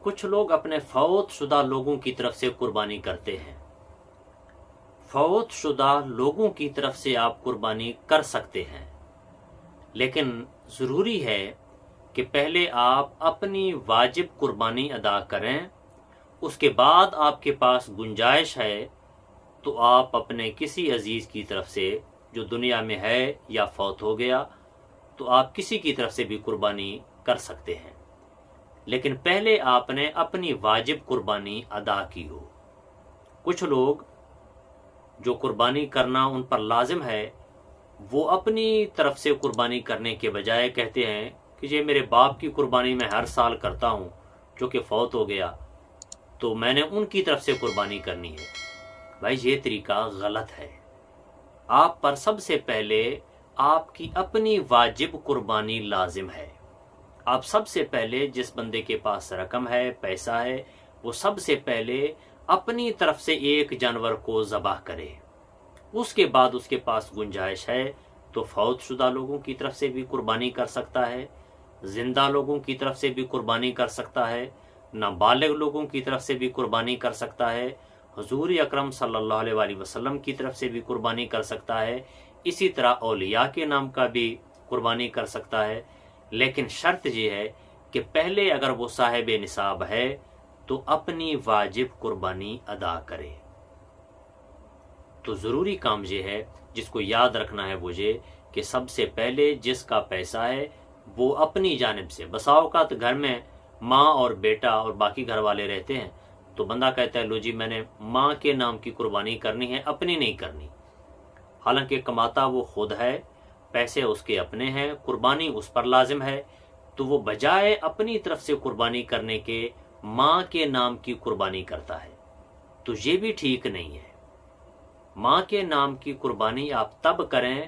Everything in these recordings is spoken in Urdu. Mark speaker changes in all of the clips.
Speaker 1: کچھ لوگ اپنے فوت شدہ لوگوں کی طرف سے قربانی کرتے ہیں۔ فوت شدہ لوگوں کی طرف سے آپ قربانی کر سکتے ہیں، لیکن ضروری ہے کہ پہلے آپ اپنی واجب قربانی ادا کریں، اس کے بعد آپ کے پاس گنجائش ہے تو آپ اپنے کسی عزیز کی طرف سے جو دنیا میں ہے یا فوت ہو گیا تو آپ کسی کی طرف سے بھی قربانی کر سکتے ہیں، لیکن پہلے آپ نے اپنی واجب قربانی ادا کی ہو۔ کچھ لوگ جو قربانی کرنا ان پر لازم ہے وہ اپنی طرف سے قربانی کرنے کے بجائے کہتے ہیں کہ یہ میرے باپ کی قربانی میں ہر سال کرتا ہوں جو کہ فوت ہو گیا تو میں نے ان کی طرف سے قربانی کرنی ہے۔ بھائی یہ طریقہ غلط ہے۔ آپ پر سب سے پہلے آپ کی اپنی واجب قربانی لازم ہے۔ آپ سب سے پہلے جس بندے کے پاس رقم ہے، پیسہ ہے، وہ سب سے پہلے اپنی طرف سے ایک جانور کو ذبح کرے۔ اس کے بعد اس کے پاس گنجائش ہے تو فوت شدہ لوگوں کی طرف سے بھی قربانی کر سکتا ہے، زندہ لوگوں کی طرف سے بھی قربانی کر سکتا ہے، نابالغ لوگوں کی طرف سے بھی قربانی کر سکتا ہے، حضور اکرم صلی اللہ علیہ وآلہ وسلم کی طرف سے بھی قربانی کر سکتا ہے، اسی طرح اولیاء کے نام کا بھی قربانی کر سکتا ہے، لیکن شرط یہ ہے کہ پہلے اگر وہ صاحب نصاب ہے تو اپنی واجب قربانی ادا کرے۔ تو ضروری کام یہ ہے جس کو یاد رکھنا ہے وہ یہ کہ سب سے پہلے جس کا پیسہ ہے وہ اپنی جانب سے، بسا اوقات گھر میں ماں اور بیٹا اور باقی گھر والے رہتے ہیں تو بندہ کہتا ہے لو جی میں نے ماں کے نام کی قربانی کرنی ہے، اپنی نہیں کرنی، حالانکہ کماتا وہ خود ہے، پیسے اس کے اپنے ہیں، قربانی اس پر لازم ہے، تو وہ بجائے اپنی طرف سے قربانی کرنے کے ماں کے نام کی قربانی کرتا ہے، تو یہ بھی ٹھیک نہیں ہے۔ ماں کے نام کی قربانی آپ تب کریں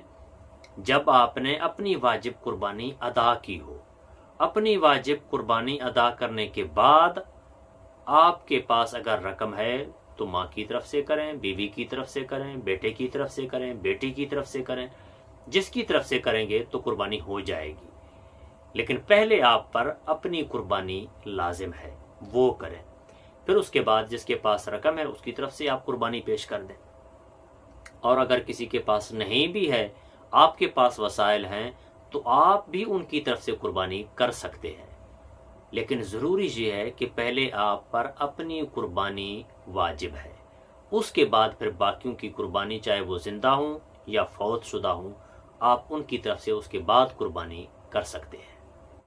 Speaker 1: جب آپ نے اپنی واجب قربانی ادا کی ہو۔ اپنی واجب قربانی ادا کرنے کے بعد آپ کے پاس اگر رقم ہے تو ماں کی طرف سے کریں، بیوی کی طرف سے کریں، بیٹے کی طرف سے کریں، بیٹی کی طرف سے کریں، جس کی طرف سے کریں گے تو قربانی ہو جائے گی، لیکن پہلے آپ پر اپنی قربانی لازم ہے، وہ کریں، پھر اس کے بعد جس کے پاس رقم ہے اس کی طرف سے آپ قربانی پیش کر دیں۔ اور اگر کسی کے پاس نہیں بھی ہے، آپ کے پاس وسائل ہیں تو آپ بھی ان کی طرف سے قربانی کر سکتے ہیں، لیکن ضروری یہ ہے کہ پہلے آپ پر اپنی قربانی واجب ہے، اس کے بعد پھر باقیوں کی قربانی چاہے وہ زندہ ہوں یا فوت شدہ ہوں، آپ ان کی طرف سے اس کے بعد قربانی کر سکتے ہیں۔